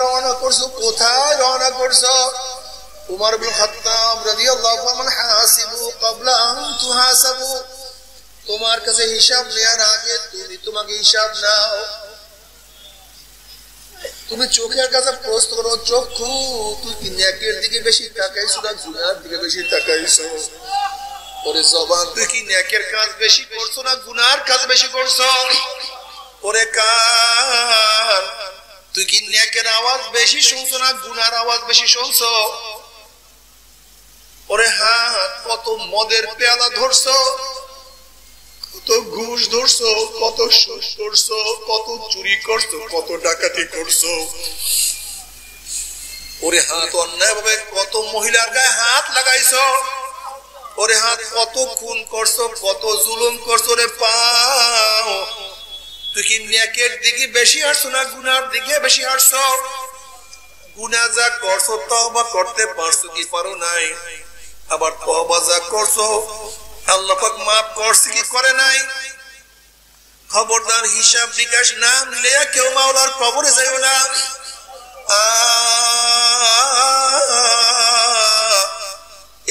রওনা করছো, কোথায় রওনা করছো? উমর বিন খাত্তাব রাদিয়াল্লাহু আনহু হাসিবু ক্বাবলা আন তুহাসাবু, তোমার কাছে হিসাব নেওয়ার আগে তুমি তোমাকে হিসাব নাও। তুমি চোখের কাছে প্রশ্ন করো, চক্ষু তুই কি নেকের দিকে বেশি তাকাইছো না গুনার দিকে বেশি তাকাইছো? ওরে জবান তুই কি নেকের কাজ বেশি করছো না গুনার কাজ বেশি করছো? ওরে কান তুই কি নেকের আওয়াজ বেশি শুনছো না গুনার আওয়াজ বেশি শুনছো? ওরে হাত কত মদের পেয়ালা ধরছো, কত ঘুষ ধরছো, কত সুদ করছো, কত চুরি করছো, কত ডাকাতি করছো? ওরে হাত অন্যায় ভাবে কত মহিলার গায়ে হাত লাগাইছো? ওরে হাত কত খুন করছো, কত জুলুম করছো? রে পাও তুই কি নেকের দিকে বেশি হাঁটছো না গুনার দিকে বেশি হাঁটছো? গুনাহ যা করছো তওবা করতে পারছো কি পারো নাই? আবার তওবা যা করছো আল্লাহ পাক মাফ করছে কি করে নাই? খবরদার হিসাব বিকাশ না নিলে কেউ মাওলার কবরে যাইও না।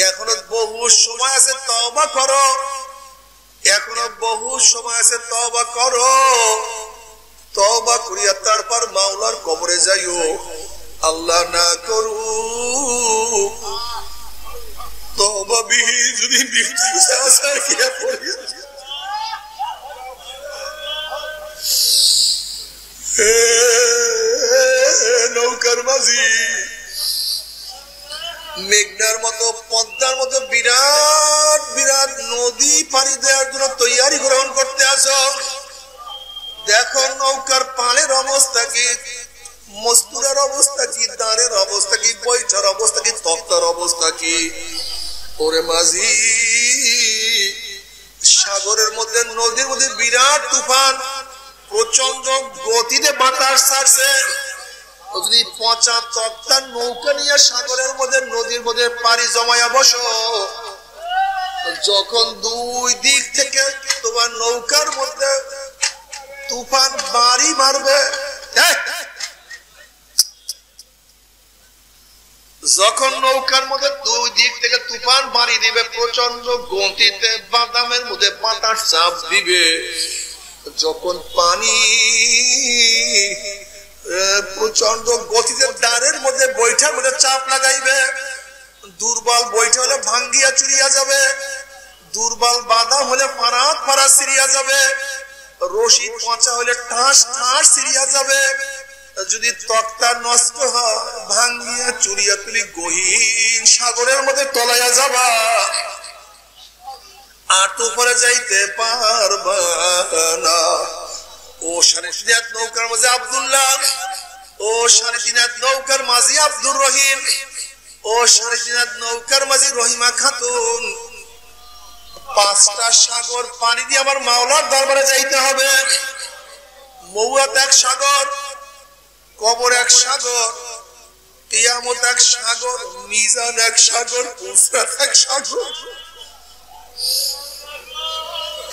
এখনো বহু সময় আছে, তওবা করো। এখনো বহু সময় আছে, তওবা করো। তওবা করিয়া তারপর মাওলার কবরে যাইও। আল্লাহ না করুক তওবা বিহি যদি বিহিতে আসার কিয়া পড়িয়া নৌকার মাঝি মেঘনার মতো পদ্মার মতো বিরাট বিরাট নদী পাড়ি দেওয়ার জন্য তৈয়ারি গ্রহণ করতে আসো। দেখো নৌকার পালের অবস্থা কি, মস্তুরের অবস্থা কি, দাঁড়ের অবস্থা কি, বৈঠার অবস্থা কি, তক্তার অবস্থা কি? ওরে মাঝি সাগরের মধ্যে নদীর মধ্যে বিরাট তুফান, প্রচন্ড গতিতে বাতাস ছাড়ছে। যদি পচা তক্তার নৌকা নিয়ে সাগরের মধ্যে নদীর মধ্যে পাড়ি জমায়া বসো, যখন দুই দিক থেকে তোমার নৌকার মধ্যে তুফান বাড়ি মারবে, যখন নৌকার মধ্যে দুই দিক থেকে তুফান বাড়ি দিবে, প্রচন্ড গতিতে বাদামের মধ্যে বাতাস চাপ দিবে, যখন পানি প্রচন্ড গতিতে ডারের মধ্যে বৈঠার মধ্যে চাপ লাগাইবে, দুর্বল বৈঠা হলে ভাঙ্গিয়া চুরিয়া যাবে, দুর্বল বাদাম হলে ফারাত ফারা সিরিয়া যাবে, রশি পচা হলে ঠাস ঠাস সিরিয়া যাবে, যদি তক্তা নষ্ট হয় ভাঙ্গিয়া চুরিয়া তুলি গহীন সাগরের মধ্যে তলাইয়া যাবা, আটু পরে যাইতে পারবা না। ও সাড়ে তিন হাত নৌকার মাঝে আব্দুল্লাহ, ও সাড়ে তিন হাত নৌকার মাঝি আব্দুর রহিম, ও সাড়ে তিন হাত নৌকার মাঝি রহিমা খাতুন, পাঁচটা সাগর পানি দিয়ে আমার মাওলার দরবারে যাইতে হবে। মৌয়াত এক সাগর, কবর এক সাগর, কিয়ামত এক সাগর, মিজান এক সাগর, পুরসাত এক সাগর।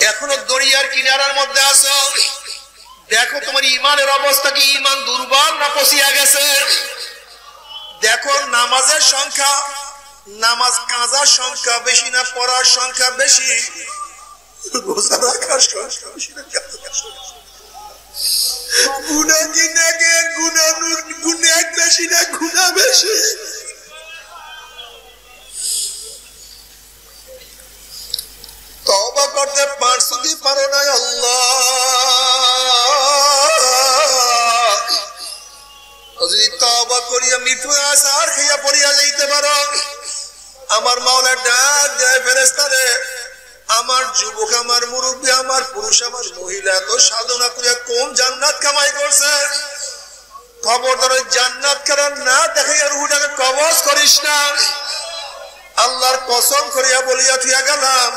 এখনো দরিয়ার কিনারার মধ্যে আছো, দেখো তোমার ইমানের অবস্থা কি, ইমান দুর্বল না পচিয়া গেছে? দেখো নামাজের সংখ্যা, নামাজ কাজার সংখ্যা বেশি না পড়ার সংখ্যা বেশি? রোজা রাখার সংখ্যা বেশি না কাজার সংখ্যা? গুনাহ কি নাকি গুনাহ বেশি না গুনাহ বেশি? তওবা করতে পারছো কি পারো না? আল্লাহ যদি তওবা করিয়া মৃত্যু আসার খাইয়া পড়িয়া যাইতে পারো, আমার মাওলা ডাক দেয় ফেরেশতারে, আমার যুবক, আমার মুরব্বী, আমার পুরুষ, আমার মহিলা তো সাধনা করে কোন জান্নাত কামাই করছে, খবরদার ওই জান্নাত কারণ না দেখাইয়া রুহটাকে কবজ করিস না। আল্লাহর কসম করিয়া বলিয়া থিয়া গেলাম,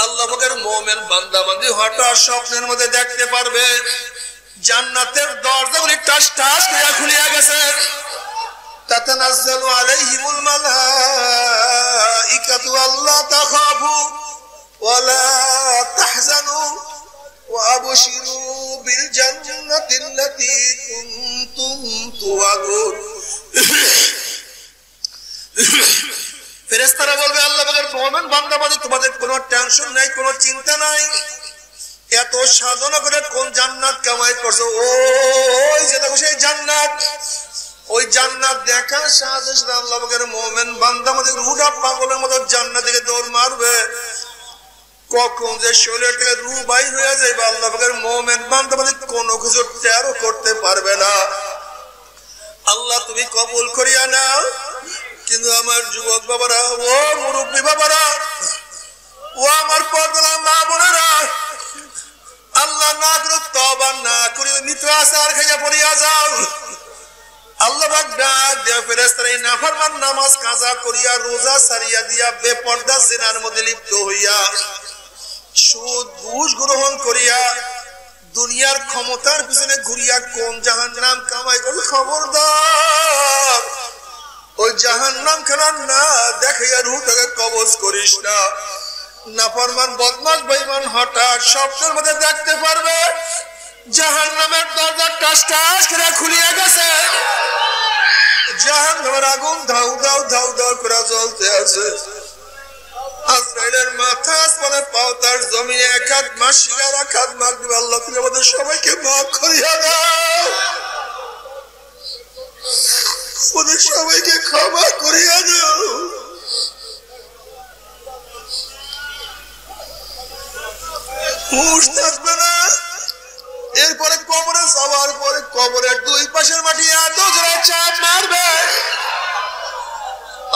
আল্লাহ পাকের মুমিন বান্দা বান্দি হঠাৎ স্বপ্নের মধ্যে দেখতে পারবে জান্নাতের দরজাগুলি টাস টাস করে খুলিয়া গেছে। তাতানাজ্জালু আলাইহিমুল মালাইকাতু আল্লা তাখাফু ওয়া লা তাহজানু ওয়া আবশিরু বিল জান্নাতিল্লাতী কুনতুম ও আগুন। ফেরেশতারা বলবে আল্লাহ পাকের মুমিন বান্দাবান্দি তোমাদের কোনো টেনশন নাই, কোনো চিন্তা নাই, এত সাধনা করে কোন জান্নাত কামাই করছো, ওই যে দেখো সেই জান্নাত, ওই জান্নাত দেখার সাথে সাথে আল্লাহ পাকের মুমিন বান্দাবান্দি রুহটা পাগলের মতো জান্নাত থেকে দৌড় মারবে। কখন যে শরীর থেকে রূহ বাইর হয়ে যাবে আল্লাহ পাকের মুমিন বান্দাবান্দি কোনো কিছু টেরও করতে পারবে না। আল্লাহ তুমি কবুল করিয়া নাও। কিন্তু আমার যুবক বাবারা, ও মুরব্বী বাবারা, ও আমার পর্দার মা বোনেরা, আল্লাহ না করে তওবা না করে মৃত্যু আসার খাইয়া পড়িয়া যাও। আল্লাহ পাক ডাক দেয়া ফেরেশতারা এই নাফরমান নামাজ কাজা করিয়া রোজা ছাড়িয়া দিয়া বেপরদা জিনার মধ্যে লিপ্ত হইয়া সুদ ঘুষ গ্রহণ করিয়া দুনিয়ার ক্ষমতার পিছনে ঘুরিয়া কোন জাহান্নাম কামাই করবে, খবরদার ওই জাহান্নাম খানা না দেখাইয়া রূহটাকে কবজ করিস না। নাফরমান বদমাশ বেঈমান হঠাৎ স্বপ্নের মধ্যে দেখতে পারবে জাহান্নামের দরজা টাস টাস করে খুলিয়া গেছে, জাহান্নামের আগুন ধাউ ধাউ ধাউ ধাউ করে জ্বলতে আছে। আজরাইলের মাথা আসমানে পাও তার জমিনে এক হাত মাসিক আর এক হাত মাগ দিবে, আল্লাহ তুমি আমাদের সবাইকে মাফ করিয়া দাও, ওদের সবাইকে ক্ষমা করিয়া দাও। হুঁশ থাকবে না। এরপরে কবরে যাওয়ার পরে কবরের দুই পাশের মাটি এত জোরে চাপ মারবে,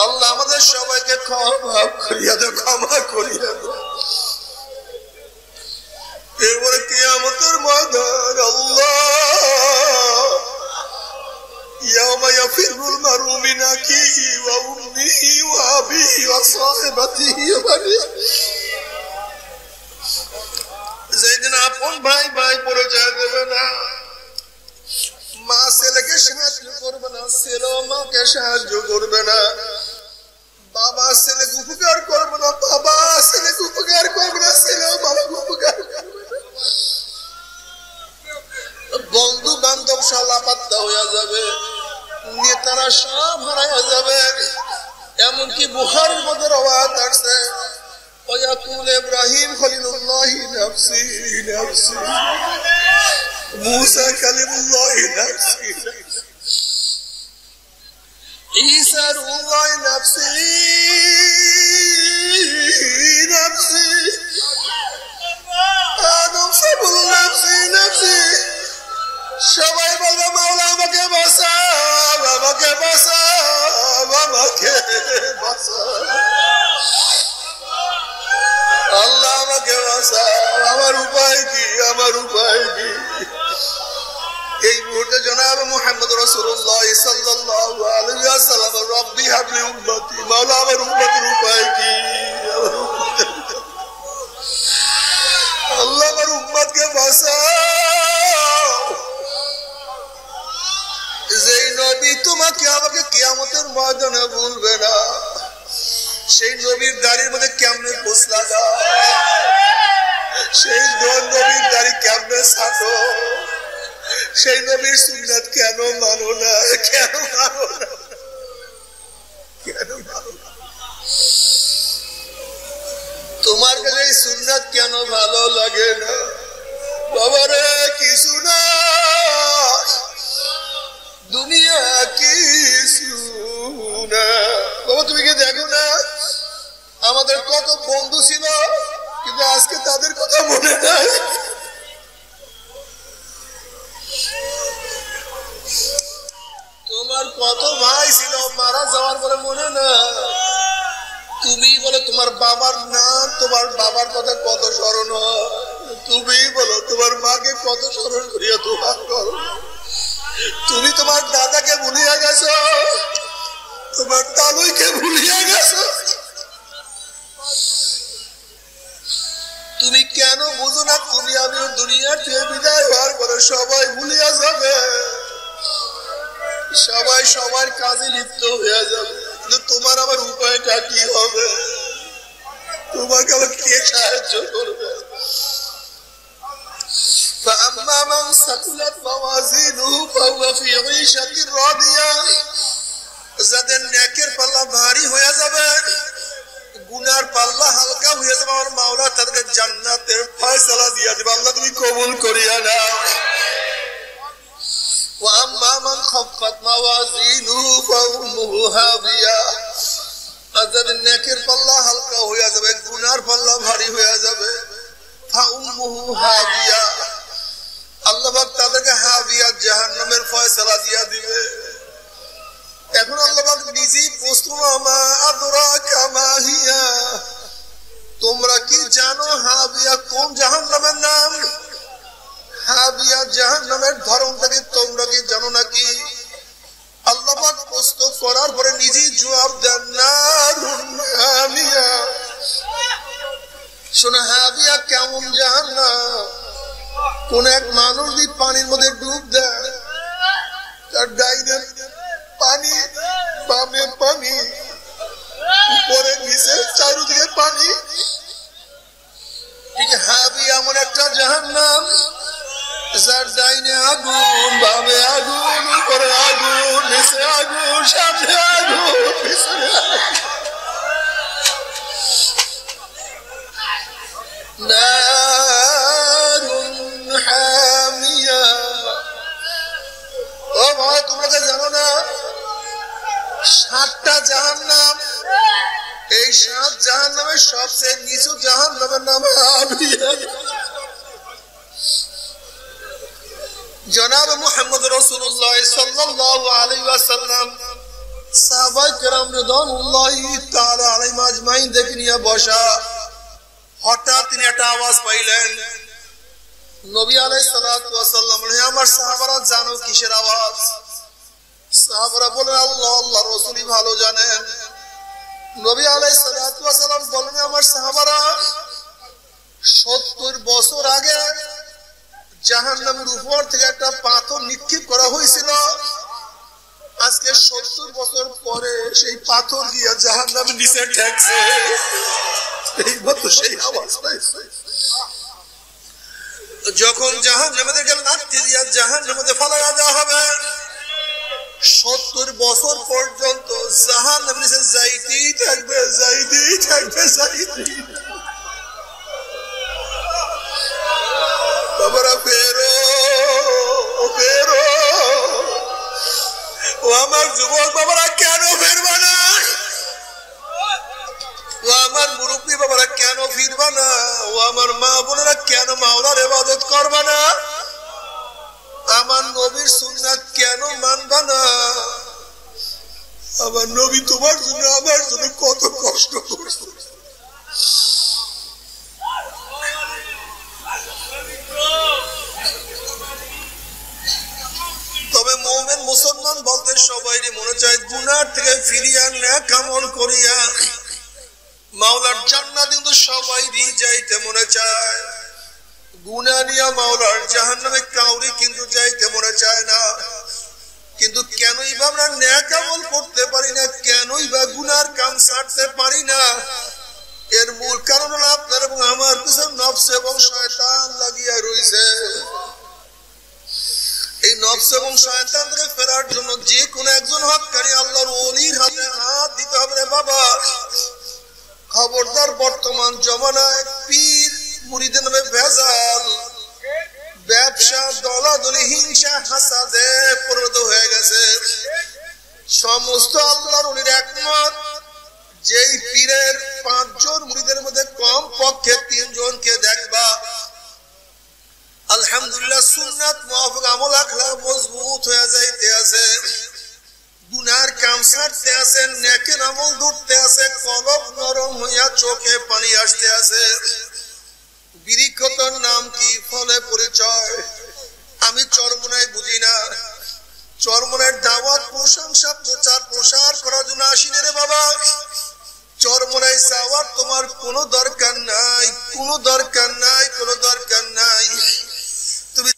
আল্লাহ আমাদের সবাইকে ক্ষমা করিয়া দাও, ক্ষমা করিয়া দাও। এরপরে কিয়ামতের ময়দান আল্লাহ ইয়াউমা ইয়াফিরুল মারউ মিন আখিহি ওয়া উম্মিহি ওয়া আবিহি ওয়া সাহিবাতিহি ওয়া বানিহি, যেদিন আপন ভাই ভাই পরিচয় দেবে না, মা ছেলেকে সাহায্য করবে না, ছেলে মাকে সাহায্য করবে না, বাবা ছেলেকে উপকার করবে না, বাবা ছেলেকে উপকার করবে না, ছেলে বাবাকে উপকার করবে না, বন্ধু বান্ধব সব লাপাত্তা হয়ে যাবে, নেতারা সব হারাইয়া যাবে। এমনকি বুখারীর মধ্যে রওয়ায়াত আছে ওয়ায়াকুল ইব্রাহিম খলিলুল্লাহি নাফসি নাফসি, মুসা কালিমুল্লাহি নাফসি ঈসা রূহুল্লাহি নাফসি নাফসি, আদম সবুল নাফসি নাফসি। সবাই বলবে মাওলা আমাকে বাঁচাও, আমাকে বাঁচাও, আমাকে বাঁচাও, আল্লাহ আমাকে বাঁচাও, আমার উপায় কি, আমার উপায় কি। এই মুহূর্তে জনাব মুহাম্মদ রাসূলুল্লাহ সাল্লাল্লাহু আলাইহি ওয়াসাল্লাম রব্বি হাবলি উম্মতি, মাওলা আমার উম্মতের উপায় কি, আল্লাহ আমার উম্মতকে বাঁচাও। যেই নবী তোমাকে আমাকে কিয়ামতের ময়দানে ভুলবে না, সেই নবীর দাড়ির মধ্যে কেমনে পোষ লাগা, সেই নবীর দাড়ি কেমনে ছাটো, সেই নবীর সুন্নাত কেন মানো না, কেন মানো না, কেন মানো না? তোমার কাছে এই সুন্নাত কেন ভালো লাগে না? বাবারে কিছু না, দুনিয়া কিছু না। বাবা তুমি কি দেখো না আমাদের কত বন্ধু ছিল, কিন্তু আজকে তাদের কথা মনে নাই। তোমার কত ভাই ছিল মারা যাওয়ার পরে মনে না। তুমি বলো তোমার বাবার নাম, তোমার বাবার কথা কত স্মরণ হয়। তুমি বলো তোমার মাকে কত স্মরণ করিয়া তোমার করো। তুমি তোমার দাদাকে ভুলিয়া গেছো, তোমার তালুইকে ভুলিয়া গেছো। তুমি কেন বুঝো না তুমি আমি দুনিয়া থেকে বিদায় হওয়ার পরে সবাই ভুলিয়া যাবে, সবাই সবার কাজে লিপ্ত হয়ে যাবে, কিন্তু তোমার আমার উপায়টা কি হবে? তোমাকে আবার কে সাহায্য করবে? فأما من ثقلت موازينه فهو في عيشة راضية যাদের নেকের পাল্লা ভারী হয়ে যাবে গুনার পাল্লা হালকা হয়ে যাবে আমার মাওলা তাদেরকে জান্নাতের ফয়সালা দিয়ে দিবে আল্লাহ তুমি কবুল করিয়া নাও وأما من خفت موازينه فأمه هاوية যাদের নেকের পাল্লা হালকা হয়ে যাবে গুনার পাল্লা ভারী হয়ে যাবে فأمه هاوية আল্লাহ পাক তাদেরকে হাবিয়া জাহান্নামের ফয়সালা দিয়া দিবে এখন আল্লাহ পাক নিজেই প্রশ্ন মা আদরাকা মা হিয়া তোমরা কি জানো হাবিয়া কোন জাহান্নামের নাম হাবিয়া জাহান্নামের ধরনটা কি তোমরা কি জানো নাকি আল্লাহ পাক প্রশ্ন করার পরে নিজেই জবাব দেন নারুন হামিয়া শোনো হাবিয়া কেমন জাহান্নাম কোন এক মানুষ যদি পানির মধ্যে ডুব দেয় তার ডাইনে পানি বামে পানি উপরে নিচে চারিদিকে পানি ঠিক হাবি এমন একটা জাহান্নাম যার ডাইনে আগুন বামে আগুন উপরে আগুন নিচে আগুন সামনে আগুন পিছনে তোমরা জানো না 7টা জাহান্নাম এই 7 জাহান্নামের সবচেয়ে নিচু জাহান্নামের নাম হাবিয়া জনাব মুহাম্মদ রাসূলুল্লাহ সাল্লাল্লাহু আলাইহি ওয়াসাল্লাম সাহাবায়ে কেরাম রিদওয়ানুল্লাহি তাআলা আলাইহিম আজমাইন দেখে নিয়ে বসা হঠাৎ তিনি একটা আওয়াজ পাইলেন নবী আলাইহিস সালাতু ওয়াস সালাম বলেন আমার সাহাবারা জানো কিসের আওয়াজ সাহাবারা বলেন আল্লাহ আল্লাহর রাসূলই ভালো জানেন নবী আলাইহিস সালাতু ওয়াস সালাম বলেন আমার সাহাবারা 70 বছর আগে জাহান্নামের উপর থেকে একটা পাথর নিক্ষেপ করা হয়েছিল আজকে 70 বছর পরে সেই পাথর দিয়ে জাহান্নামের নিচে ঠেকছে এইমাত্র সেই আওয়াজ পাইছে যখন জাহান্নামীদেরকে লাথি দিয়ে জাহান্নামে ফেলা দেওয়া হবে 70 বছর পর্যন্ত জাহান্নামের নিচে যাইতেই থাকবে যাইতেই থাকবে যাইতেই বাবারা বেরো বেরো ও আমার যুবক বাবারা কেন ফিরবা না ও আমার মুরব্বী বাবারা কেন ফিরবা না ও আমার মা বোনেরা কেন মাওলার ইবাদত করবা না আমার নবীর সুন্নাত কেন মানবা না আমার নবী তোমার জন্য আমার জন্য কত কষ্ট করছে তবে মুমিন মুসলমান বলতে সবাইরই মনে চায় গুনাহ থেকে ফিরিয়া নেক আমল করিয়া মাওলার জান্নাত কিন্তু সবাইরই যাইতে মনে চায় গুনাহ নিয়ে মাওলার জাহান্নামে কাউরি কিন্তু যাইতে মনে চায় না কিন্তু কেনই বা আমরা নেক আমল করতে পারি না কেনই বা গুনার কাম ছাড়তে পারি না এর মূল কারণ হলো আপনার এবং আমার পিছনে নফস এবং শয়তান লাগিয়া রয়েছে এই নফস এবং শয়তান থেকে ফেরার জন্য যে কোনো একজন হককারী আল্লাহর ওলির হাতে হাত দিতে হবে রে বাবা খবরদার বর্তমান জমানায় পীর মুরিদের নামে ভেজাল ব্যবসা দলাদলি হিংসা হাসাদে পরিণত হয়ে গেছে সমস্ত আল্লাহর ওলির একমত যেই পীরের 5 জন মুরিদের মধ্যে কম পক্ষে 3 জনকে দেখবা আলহামদুলিল্লাহ সুন্নাত মুআফিক আমল আখলাক মজবুত হয়ে যাইতে আছে গুনার কাম ছাড়তে আছে নেকের আমল ধরতে আছে কলব নরম হইয়া চোখে পানি আসতে আছে বিরিক্ষতার নাম কি ফলে পরিচয় আমি চরমনায় বুঝি না চরমনার দাওয়াত প্রশংসা প্রচার প্রসার করার জন্য আসিনে রে বাবা চরমনায় যাওয়ার তোমার কোনো দরকার নাই কোনো দরকার নাই কোনো দরকার নাই তুমি